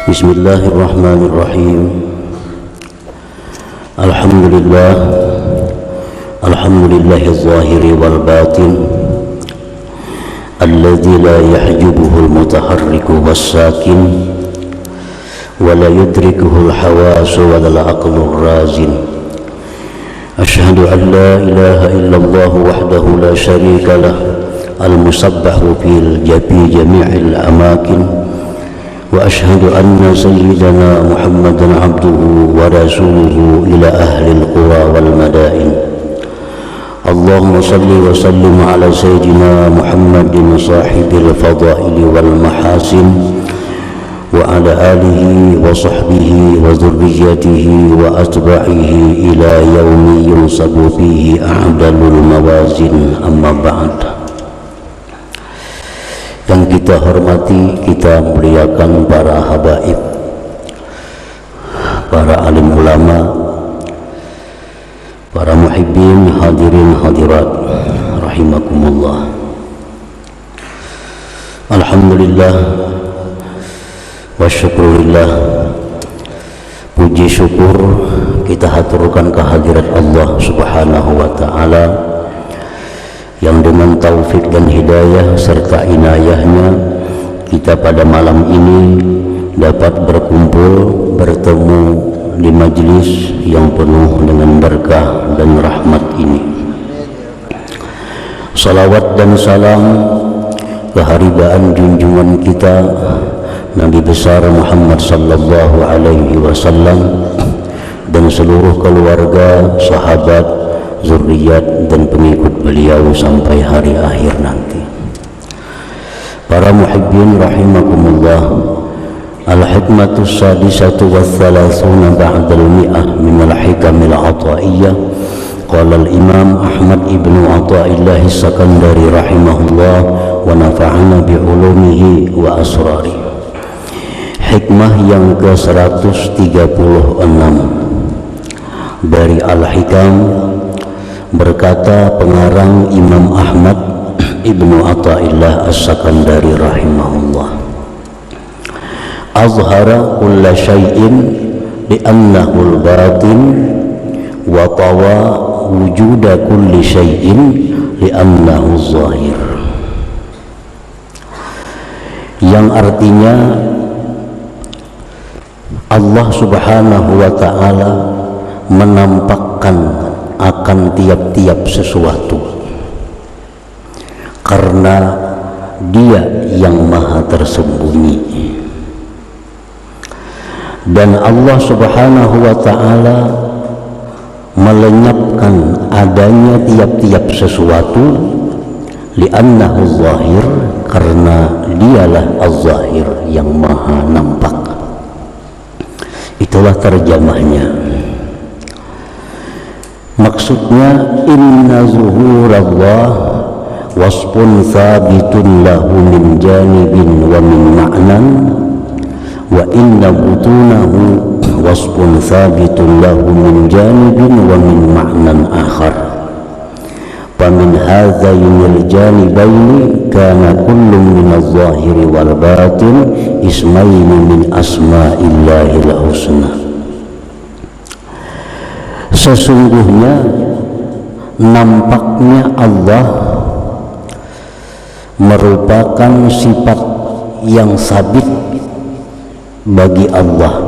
Bismillahirrahmanirrahim. Alhamdulillah, alhamdulillahil zahiri wal batin, alladzi la yahjubuhul mutaharriku was sakin, wa la yudrikuhul hawasu wa la aqlur razin. Ashhadu an la ilaha illallah wahdahu la syarika lah, al-musabbahu fil jami'il amakin, wa ashhadu anna sayyidana Muhammadan abduhu wa rasuluhu ila ahlil qura wal madain. Allahumma salli wa sallim ala sayyidina Muhammadin sahibil fadaili wal mahasin, wa ala alihi wa sahbihi wa dhurriyyatihi wa atba'ihi ila yaumi yunsabu fihi a'dalul mawazin, amma ba'd. Yang kita hormati, kita muliakan para habaib, para alim ulama, para muhibbin, hadirin hadirat rahimakumullah. Alhamdulillah wa syukurillah, puji syukur kita haturkan kehadirat Allah subhanahu wa ta'ala yang dengan taufik dan hidayah serta inayahnya kita pada malam ini dapat berkumpul, bertemu di majlis yang penuh dengan berkah dan rahmat ini. Salawat dan salam keharibaan junjungan kita Nabi besar Muhammad sallallahu alaihi wasallam dan seluruh keluarga, sahabat, zuriat dan pengikut beliau sampai hari akhir nanti. Para muhibbin rahimakumullah, al-hikmatus sadisatu wa thalathuna ba'dal mi'ah min al-hikamil ata'iyyah. Qala al-imam Ahmad ibnu Ata'illah as-Sakandari rahimahullah wa nafa'ana bi'ulumihi wa asrari. Hikmah yang ke-136 dari Al-Hikam, berkata pengarang Imam Ahmad ibnu Ata'illah as-Sakandari rahimahullah, azhara kulla syai'in li'annahu al-batin wa tawa wujuda kulli syai'in li'annahu zahir, yang artinya Allah subhanahu wa ta'ala menampakkan akan tiap-tiap sesuatu karena Dia yang maha tersembunyi, dan Allah subhanahu wa ta'ala melenyapkan adanya tiap-tiap sesuatu li'annahu zahir, karena Dialah az-zahir yang maha nampak. Itulah terjemahnya. Maksudnya, inna zuhurallah wasfun thabitun lahu min janibin wa min ma'nan, wa inna butunahu wasfun thabitun lahu min janibin wa min ma'nan akhar. Famin hadzainil janibaini kana kullun min az-zahiri wal batin ismaini min asma'illahil husna. Sesungguhnya nampaknya Allah merupakan sifat yang sabit bagi Allah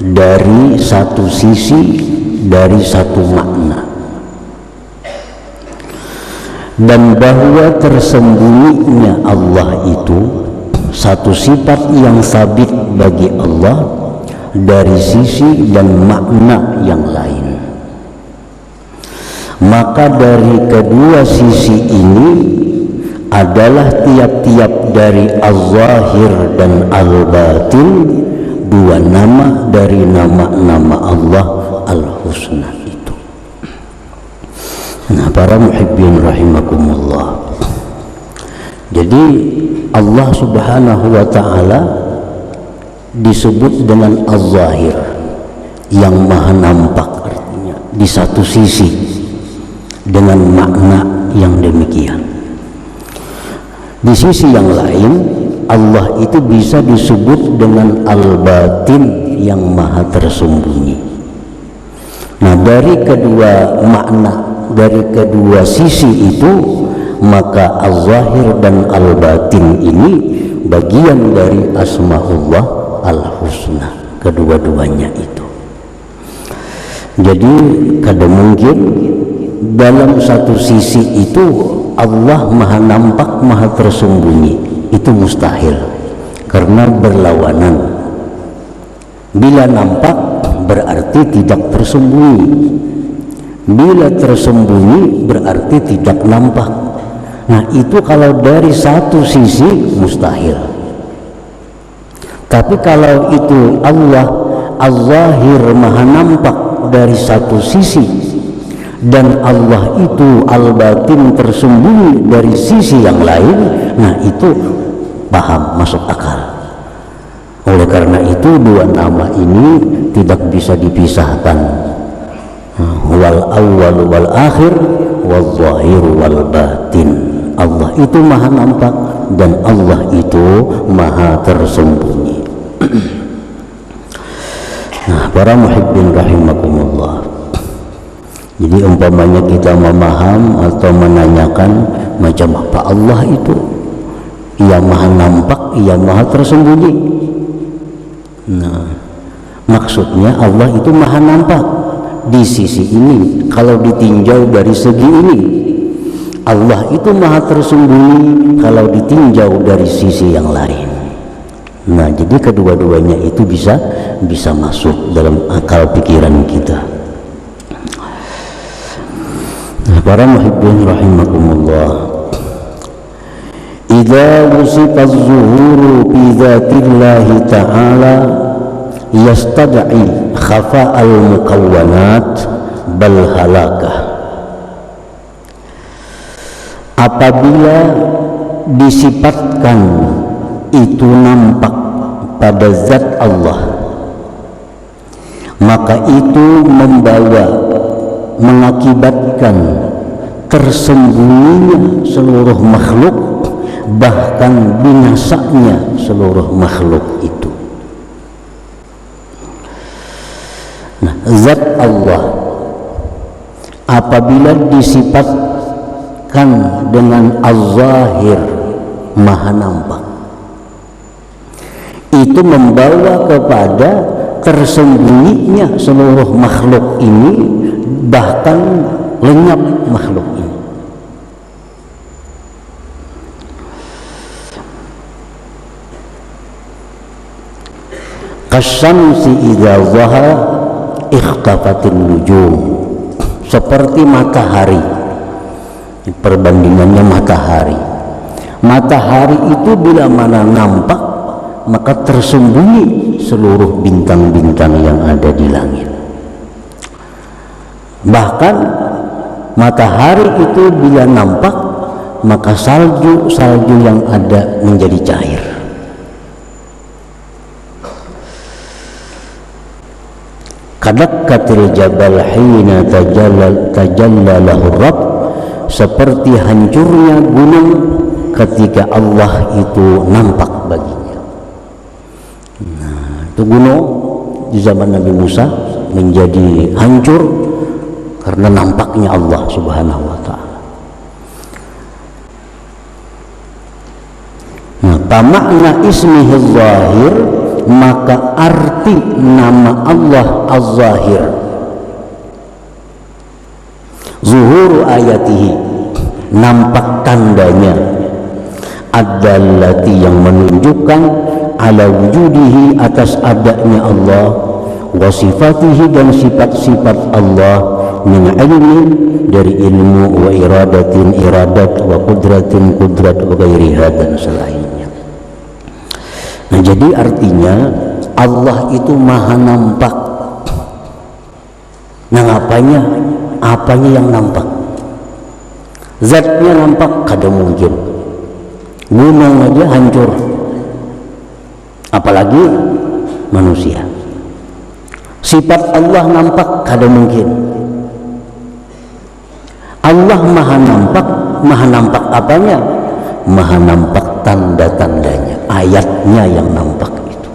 dari satu sisi, dari satu makna, dan bahwa tersembunyinya Allah itu satu sifat yang sabit bagi Allah dari sisi dan makna yang lain. Maka dari kedua sisi ini adalah tiap-tiap dari az-zahir dan al-batin, dua nama dari nama-nama Allah al-husna itu. Nah, para muhibbin rahimakumullah, jadi Allah subhanahu wa ta'ala disebut dengan az-zahir, yang maha nampak, artinya di satu sisi dengan makna yang demikian. Di sisi yang lain Allah itu bisa disebut dengan al-batin yang maha tersembunyi. Nah, dari kedua makna, dari kedua sisi itu, maka al-zahir dan al-batin ini bagian dari asmaullah al-husna, kedua-duanya itu. Jadi kada mungkin dalam satu sisi itu Allah maha nampak, maha tersembunyi, itu mustahil karena berlawanan. Bila nampak berarti tidak tersembunyi, bila tersembunyi berarti tidak nampak. Nah, itu kalau dari satu sisi mustahil. Tapi kalau itu Allah az-zahir maha nampak dari satu sisi, dan Allah itu al-batin tersembunyi dari sisi yang lain, nah itu paham, masuk akal. Oleh karena itu dua nama ini tidak bisa dipisahkan. Wal awwal wal akhir wal zahir wal batin. Allah itu maha nampak dan Allah itu maha tersembunyi. Nah, para muhibbin rahimakumullah, jadi umpamanya kita memaham atau menanyakan macam apa Allah itu, ia maha nampak, ia maha tersembunyi. Nah, maksudnya Allah itu maha nampak di sisi ini. Kalau ditinjau dari segi ini, Allah itu maha tersembunyi kalau ditinjau dari sisi yang lain. Nah, jadi kedua-duanya itu bisa masuk dalam akal pikiran kita. Nah, para muhibbin rahimakumullah, idza wusifa az-zuhuru fi dzatillahi ta'ala yastad'i khafa'al mukawwanat bal halakah. Apabila disifatkan itu nampak pada zat Allah, maka itu mengakibatkan tersembunyinya seluruh makhluk, bahkan binasanya seluruh makhluk itu. Nah, zat Allah apabila disifatkan dengan az-zahir, maha nampak, itu membawa kepada tersembunyinya seluruh makhluk ini, bahkan lenyap makhluk ini. Kasyamsi idza zahara ikhtafatin nujum, seperti matahari. Perbandingannya matahari itu bila mana nampak maka tersembunyi seluruh bintang-bintang yang ada di langit. Bahkan matahari itu bila nampak maka salju yang ada menjadi cair. Kadakkatil jabal hina tajalla lahu rabb, seperti hancurnya gunung ketika Allah itu nampak baginya. Nah, itu gunung di zaman Nabi Musa menjadi hancur karena nampaknya Allah Subhanahu wa ta'ala. Nah, pamakna ismihi zahir, maka arti nama Allah az-zahir, zuhuru ayatihi, nampak tandanya, ad-dallati yang menunjukkan ala wujudihi, atas adanya Allah, wa sifatihi dan sifat-sifat Allah, min ilmin dari ilmu, wa iradatin iradat, wa kudratin kudrat, wa gairiha dan selainnya. Nah, jadi artinya Allah itu maha nampak. Nah, apanya yang nampak? Zatnya nampak kada mungkin, gunung aja hancur, apalagi manusia. Sifat Allah nampak kada mungkin. Allah maha nampak apanya? maha nampak tanda-tandanya, ayatnya yang nampak itu.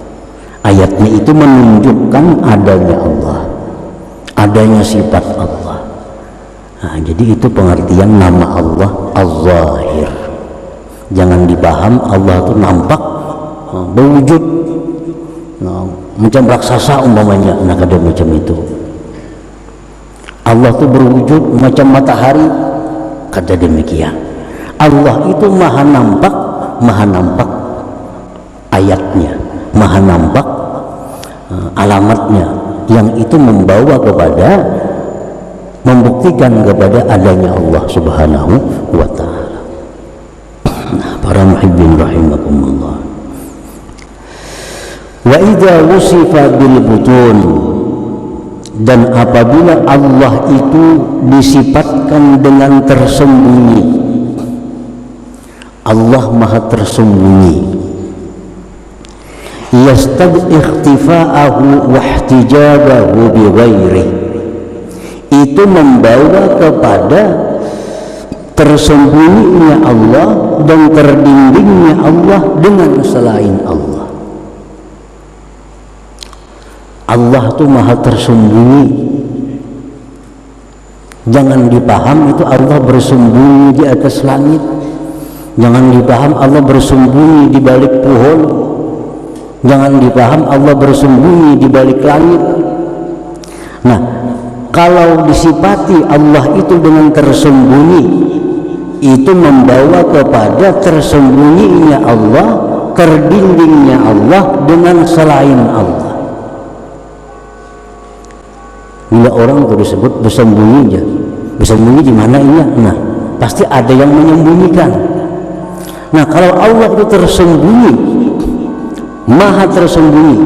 Ayatnya itu menunjukkan adanya Allah, adanya sifat Allah. Nah, jadi itu pengertian nama Allah Az-Zahir. Jangan dipaham Allah itu nampak, berwujud, macam raksasa umpamanya, nah ada macam itu. Allah itu berwujud macam matahari, kata demikian. Allah itu maha nampak ayatnya, maha nampak alamatnya, yang itu membawa kepada, membuktikan kepada adanya Allah Subhanahu wa ta'ala. Nah, para muhibbin rahimakumullah, wa idza wusifa bil butun, dan apabila Allah itu disifatkan dengan tersembunyi, Allah maha tersembunyi, yastad ikhtifa'ahu wa ihtijabahu bi ghairi, itu membawa kepada tersembunyinya Allah dan terdindingnya Allah dengan selain Allah. Allah itu maha tersembunyi. Jangan dipaham itu Allah bersembunyi di atas langit. Jangan dipaham Allah bersembunyi di balik pohon. Jangan dipaham Allah bersembunyi di balik langit. Nah, kalau disifati Allah itu dengan tersembunyi, itu membawa kepada tersembunyinya Allah, terdindingnya Allah dengan selain Allah. Bila orang itu disebut bersembunyi, bersembunyi di mana ini? Nah, pasti ada yang menyembunyikan. Nah, kalau Allah itu tersembunyi, maha tersembunyi,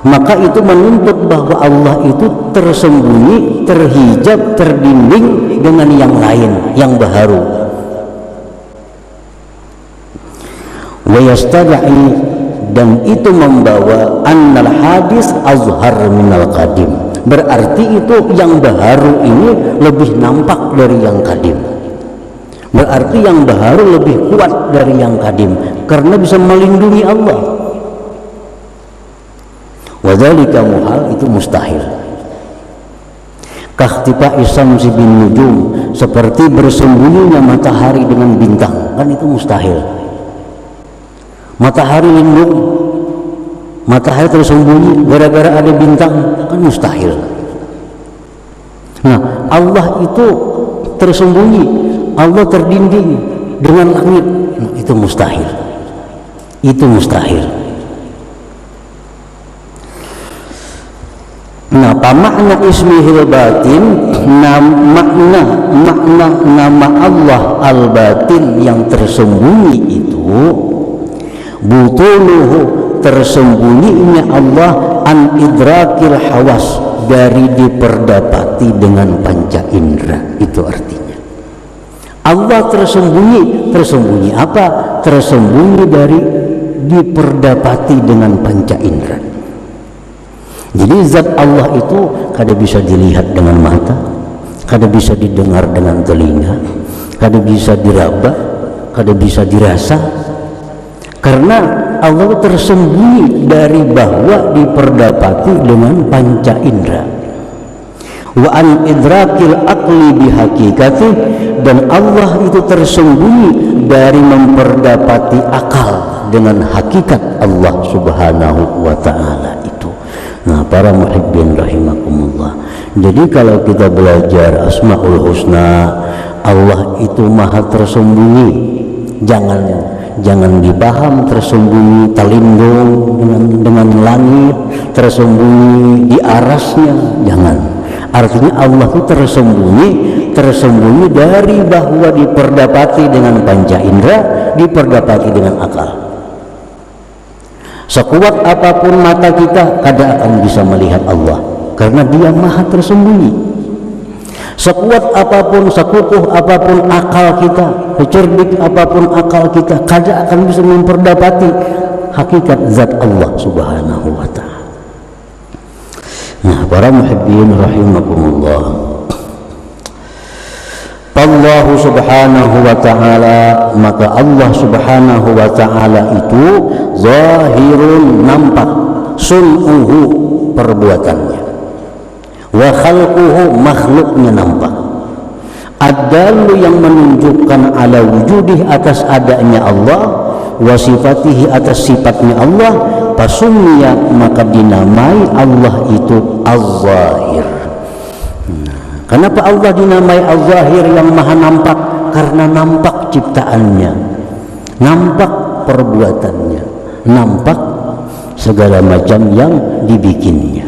maka itu menuntut bahwa Allah itu tersembunyi, terhijab, terdinding dengan yang lain, yang baharu. Wa yastad'i, dan itu membawa annal hadis azhar minal qadim, berarti itu yang baharu ini lebih nampak dari yang kadim, berarti yang baharu lebih kuat dari yang kadim karena bisa melindungi Allah. Wadzalika muhal, itu mustahil. Kakhtifa isamsi bin nujum, seperti bersembunyinya matahari dengan bintang, kan itu mustahil. Matahari lindung, matahari tersembunyi gara-gara ada bintang, kan mustahil. Nah, Allah itu tersembunyi, Allah terdinding dengan langit, nah, itu mustahil. Itu mustahil. Nah, makna ismihil batin, makna nama Allah al-batin yang tersembunyi itu, butuluhu, tersembunyinya Allah, an idrakil hawas, dari diperdapati dengan panca indera. Itu artinya Allah tersembunyi. Tersembunyi apa? Tersembunyi dari diperdapati dengan panca indera. Jadi zat Allah itu kada bisa dilihat dengan mata, kada bisa didengar dengan telinga, kada bisa diraba, kada bisa dirasa, karena Allah tersembunyi dari bahwa diperdapati dengan panca indera. Wa an idrakil aqli bihakikati, dan Allah itu tersembunyi dari memperdapati akal dengan hakikat Allah Subhanahu wa ta'ala itu. Nah, para muhibbin rahimakumullah, jadi kalau kita belajar Asmaul Husna, Allah itu maha tersembunyi. Jangan dipaham tersembunyi talindung dengan langit, tersembunyi di arasnya, jangan. Artinya Allah itu tersembunyi dari bahwa diperdapati dengan panca indera, diperdapati dengan akal. Sekuat apapun mata kita, kada akan bisa melihat Allah, karena Dia maha tersembunyi. Sekuat apapun, sekukuh apapun akal kita, secerdik apapun akal kita, kada akan bisa memperdapati hakikat zat Allah Subhanahu wa ta'ala. Nah, para muhibbin rahimakumullah, Allah subhanahu wa ta'ala, maka Allah subhanahu wa ta'ala itu zahirun, nampak, sun'uhu, perbuatannya, wa khalquhu, makhluknya nampak, ad-dallu, yang menunjukkan ala wujudih, atas adanya Allah, wa sifatihi, atas sifatnya Allah, pasummiya, maka dinamai Allah itu az-zahir. Kenapa Allah dinamai Az-Zahir, yang maha nampak? Karena nampak ciptaannya, nampak perbuatannya, nampak segala macam yang dibikinnya.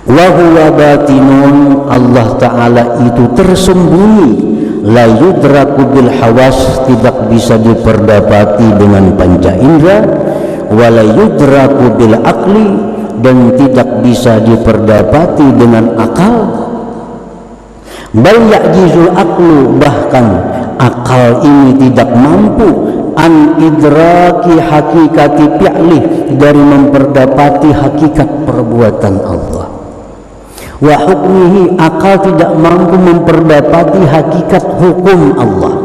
Wa huwa batinun, Allah Ta'ala itu tersembunyi, la yudraku bil hawas, tidak bisa diperdapati dengan panca indera, wa la yudraku bil aqli, dan tidak bisa diperdapati dengan akal. Bal ya'jizul aqlu, bahkan akal ini tidak mampu an idraki hakikati fi'li, dari memperdapati hakikat perbuatan Allah. Wa hukmihi, akal tidak mampu memperdapati hakikat hukum Allah.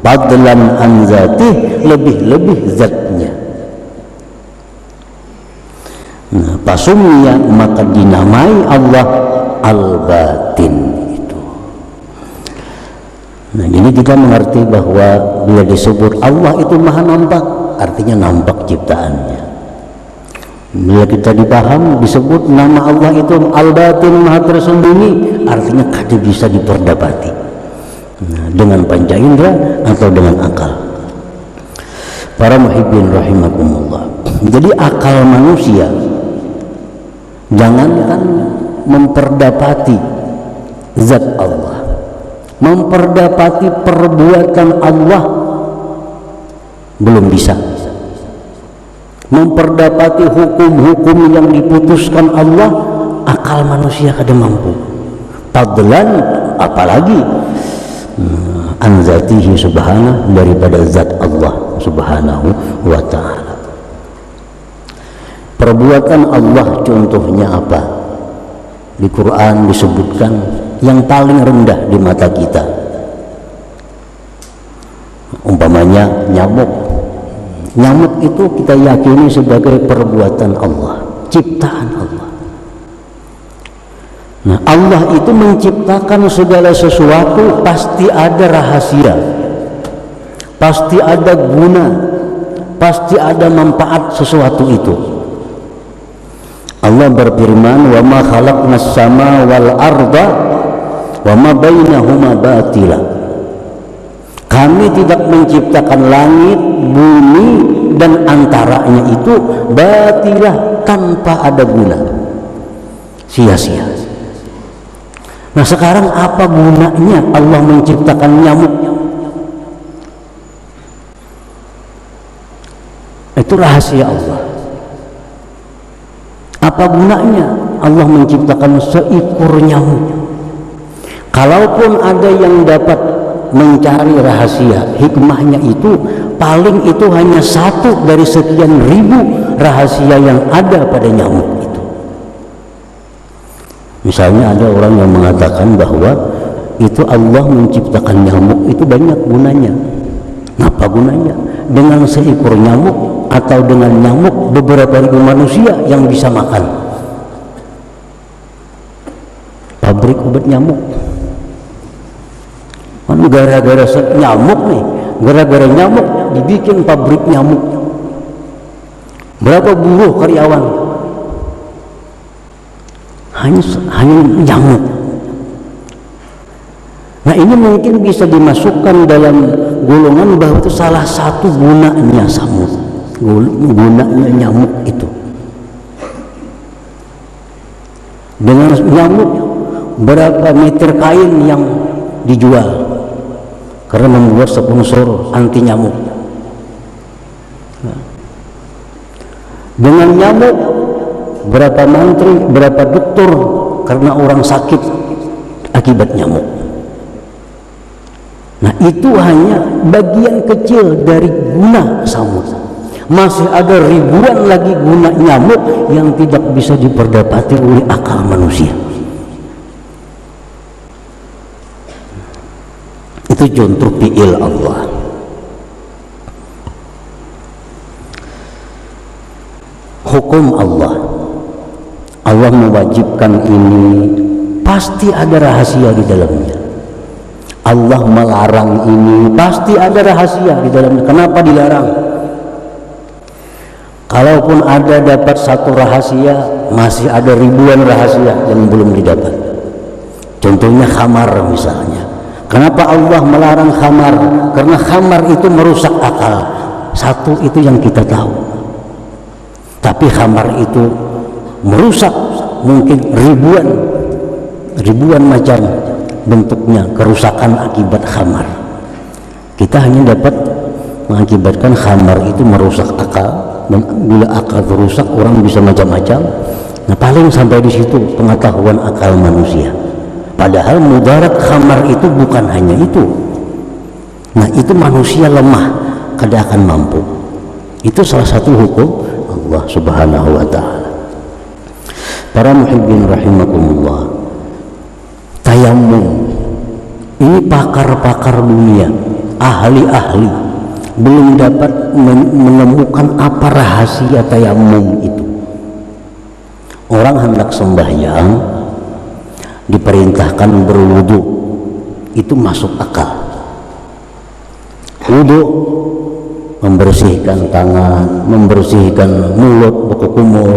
Fadlan an zatih, lebih-lebih zatnya. Nah, pasumnya, maka dinamai Allah al-batin itu. Nah, jadi kita mengerti bahwa bila disebut Allah itu maha nampak, artinya nampak ciptaannya. Bila kita dipaham disebut nama Allah itu al-batin, maha tersembunyi, artinya kada bisa diperdapati, nah, dengan panca indera atau dengan akal. Para muhibbin rahimakumullah. Jadi akal manusia jangankan memperdapati zat Allah, memperdapati perbuatan Allah belum bisa. Memperdapati hukum-hukum yang diputuskan Allah, akal manusia kada mampu. Fadlan, apalagi an zatihi subhanahu, daripada zat Allah subhanahu wa ta'ala. Perbuatan Allah contohnya apa? Di Quran disebutkan yang paling rendah di mata kita, umpamanya nyamuk. Nyamuk itu kita yakini sebagai perbuatan Allah, ciptaan Allah. Nah, Allah itu menciptakan segala sesuatu, pasti ada rahasia, pasti ada guna, pasti ada manfaat sesuatu itu. Allah berfirman, wa ma khalaqnas sama wal arda wa ma bainahuma batila. Kami tidak menciptakan langit, bumi, dan antaranya itu batilah, tanpa ada guna, sia-sia. Nah, sekarang apa gunanya Allah menciptakan nyamuk? Itu rahasia Allah. Apa gunanya Allah menciptakan seekor nyamuk? Kalaupun ada yang dapat mencari rahasia, hikmahnya itu paling itu hanya satu dari sekian ribu rahasia yang ada pada nyamuk itu. Misalnya ada orang yang mengatakan bahwa itu Allah menciptakan nyamuk itu banyak gunanya. Apa gunanya? Dengan seekor nyamuk atau dengan nyamuk beberapa ribu manusia yang bisa makan. Pabrik obat nyamuk, gara-gara nyamuk nih, gara-gara nyamuk dibikin pabrik nyamuk. Berapa buruh karyawan? Hanya nyamuk. Nah, ini mungkin bisa dimasukkan dalam golongan bahwa itu salah satu gunanya samud, gunanya nyamuk itu. Dengan nyamuk berapa meter kain yang dijual karena membuat sponsor anti nyamuk. Dengan nyamuk berapa mantri, berapa dokter karena orang sakit akibat nyamuk. Nah, itu hanya bagian kecil dari guna samud. Masih ada ribuan lagi guna nyamuk yang tidak bisa diperdapati oleh akal manusia. Itu contoh fi'il Allah. Hukum Allah, Allah mewajibkan ini, pasti ada rahasia di dalamnya. Allah melarang ini, pasti ada rahasia di dalamnya. Kenapa dilarang? Kalaupun ada dapat satu rahasia, masih ada ribuan rahasia yang belum didapat. Contohnya khamar misalnya. Kenapa Allah melarang khamar? Karena khamar itu merusak akal. Satu itu yang kita tahu. Tapi khamar itu merusak mungkin ribuan macam bentuknya, kerusakan akibat khamar. Kita hanya dapat mengakibatkan khamar itu merusak akal. Dan bila akal rusak, orang bisa macam-macam. Nah, paling sampai di situ pengetahuan akal manusia. Padahal mudarat khamar itu bukan hanya itu. Nah, itu manusia lemah, kada akan mampu. Itu salah satu hukum Allah Subhanahu wa ta'ala. Para muhibbin rahimakumullah, tayammum ini pakar-pakar dunia, ahli-ahli belum dapat menemukan apa rahasia tayammum itu. Orang hendak sembahyang diperintahkan berwudu, itu masuk akal. Wudu membersihkan tangan, membersihkan mulut, buku kumur,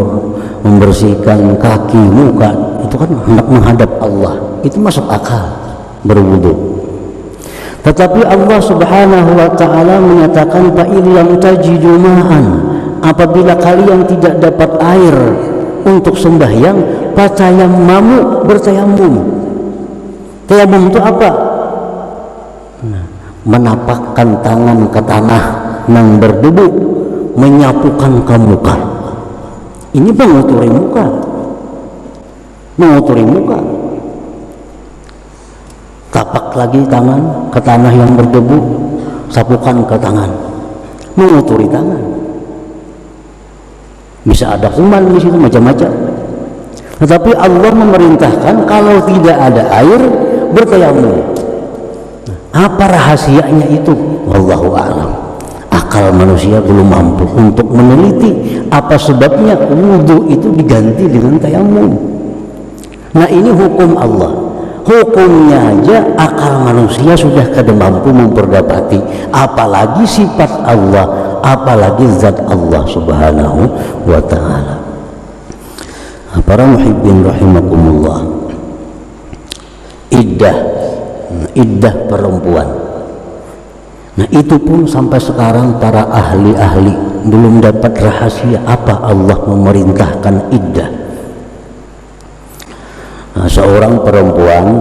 membersihkan kaki, muka, itu kan hendak menghadap Allah, itu masuk akal berwudu. Tetapi Allah Subhanahu wa ta'ala menyatakan fa illam tajidu ma'an, apabila kalian tidak dapat air untuk sembahyang, fatayammamu, bertayamum. Tayamum itu apa? Menapakkan tangan ke tanah yang berdebu, menyapukan ke muka. Ini menguturi muka, menguturi muka. Tapak lagi tangan ke tanah yang berdebu, sapukan ke tangan, menguturi tangan. Bisa ada kuman di situ, macam-macam. Tetapi Allah memerintahkan kalau tidak ada air, bertayamum. Apa rahasianya itu? Wallahu a'lam. Akal manusia belum mampu untuk meneliti apa sebabnya wudu itu diganti dengan tayamum. Nah, ini hukum Allah. Hukumnya aja akal manusia sudah kada mampu memperdapati, apalagi sifat Allah, apalagi zat Allah Subhanahu wa ta'ala. Para muhibbin rahimakumullah, iddah perempuan, nah itu pun sampai sekarang para ahli-ahli belum dapat rahasia apa Allah memerintahkan iddah. Nah, seorang perempuan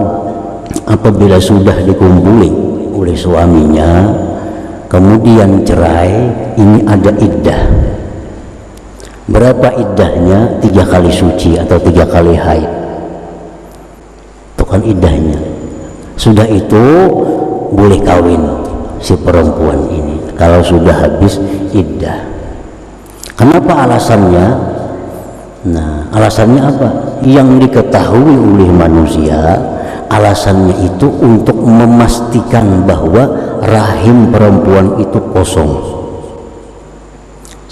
apabila sudah dikumpuli oleh suaminya kemudian cerai, ini ada iddah. Berapa iddahnya? 3 kali suci atau 3 kali haid. Itu kan iddahnya. Sudah itu boleh kawin si perempuan ini kalau sudah habis iddah. Kenapa alasannya? Nah, alasannya apa? Yang diketahui oleh manusia, alasannya itu untuk memastikan bahwa rahim perempuan itu kosong,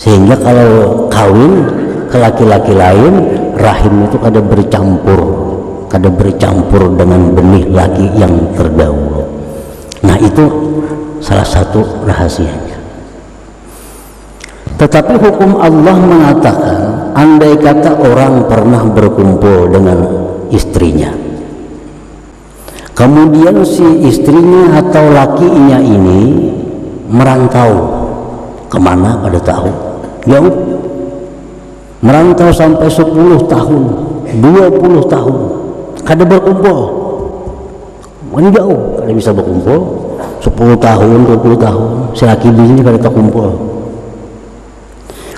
sehingga kalau kawin ke laki-laki lain, rahim itu kada bercampur dengan benih laki yang terdahulu. Nah, itu salah satu rahasianya. Tetapi hukum Allah mengatakan, andai kata orang pernah berkumpul dengan istrinya, kemudian si istrinya atau lakinya ini merantau kemana pada tahu, jauh, merantau sampai 10 tahun 20 tahun kada berkumpul, ini jauh, kada bisa berkumpul 10 tahun 20 tahun, si laki bini kada terkumpul.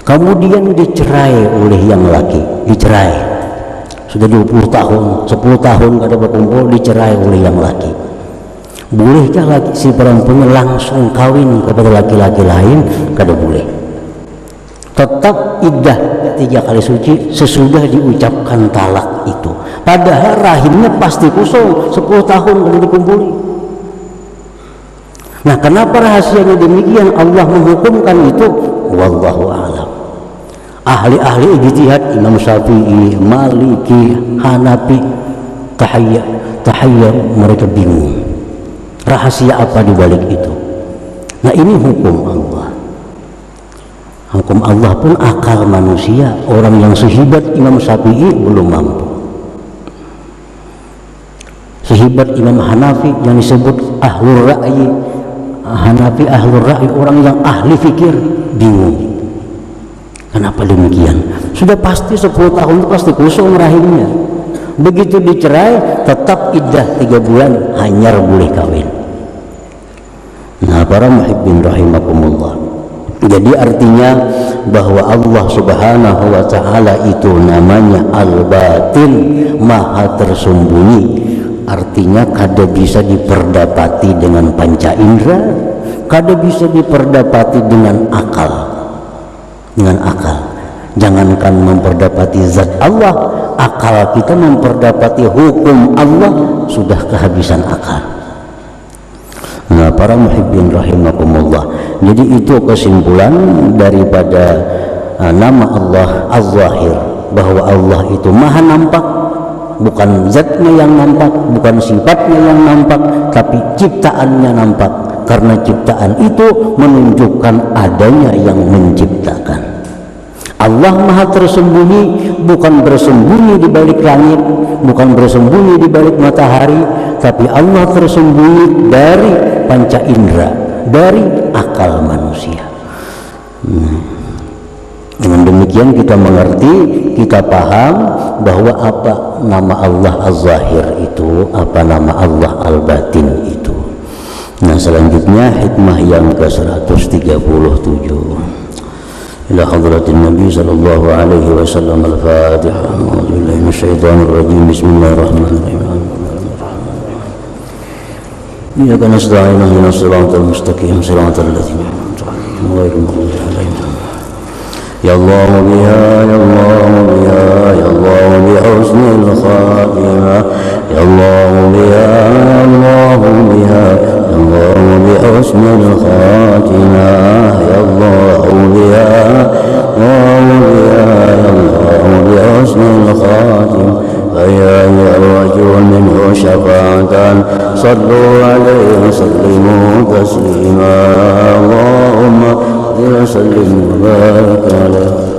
Kemudian dicerai oleh yang laki, dicerai sudah 20 tahun 10 tahun kada berkumpul, dicerai oleh yang laki. Bolehkah laki si perempuan langsung kawin kepada laki-laki lain? Kada boleh. Tetap iddah 3 kali suci sesudah diucapkan talak itu. Padahal rahimnya pasti kosong 10 tahun kada dikumpuli. Nah, kenapa rahasianya demikian? Allah menghukumkan itu, wallahu a'lam. Ahli-ahli ijtihad, Imam Syafi'i, Maliki, Hanafi, tahayyar, mereka bingung. Rahasia apa di balik itu? Nah, ini hukum Allah. Hukum Allah pun akal manusia, orang yang sehebat Imam Syafi'i belum mampu. Sehebat Imam Hanafi yang disebut ahlul ra'yi, Hanafi ahlul ra'yi, orang yang ahli fikir, bingung. Kenapa demikian? Sudah pasti 10 tahun itu pasti kosong rahimnya. Begitu dicerai tetap iddah 3 bulan, hanyar boleh kawin. Nah, para muhibbin rahimakumullah, jadi artinya bahwa Allah subhanahu wa ta'ala itu namanya al-batin, maha tersembunyi. Artinya kada bisa diperdapati dengan panca indera, kada bisa diperdapati dengan akal. Jangankan memperdapati zat Allah, akal kita memperdapati hukum Allah sudah kehabisan akal. Nah, para muhibbin rahimakumullah, jadi itu kesimpulan daripada nama Allah Az-Zahir, bahwa Allah itu maha nampak, bukan zatnya yang nampak, bukan sifatnya yang nampak, tapi ciptaannya nampak. Karena ciptaan itu menunjukkan adanya yang menciptakan. Allah maha tersembunyi, bukan bersembunyi di balik langit, bukan bersembunyi di balik matahari, tapi Allah tersembunyi dari panca indera, dari akal manusia. Dengan demikian kita mengerti, kita paham bahwa apa nama Allah Az-Zahir itu, apa nama Allah Al-Batin itu. Nah, selanjutnya hikmah yang ke-137. Ila hadratin Nabi sallallahu alaihi wasallam. Al-Fatihah. A'udzubillahi minasyaitonir rajim. Bismillahirrahmanirrahim. Iyyaka nasta'in ihdinas siratal mustaqim siratal ladzina an'amta 'alaihim ghairil maghdubi 'alaihim. Ya Allah biha, ya Allah biha, ya Allah bi husnil khatimah. Ya Allah biha, ya Allah biha, ya Allah bi husnil khatimah. Ya Allah biha, ya Allah biha, ya Allah bi husnil khatimah. فيا يرجو منه شفاعة صلوا عليه وسلموا تسليما اللهم صل وسلم وبارك عليه.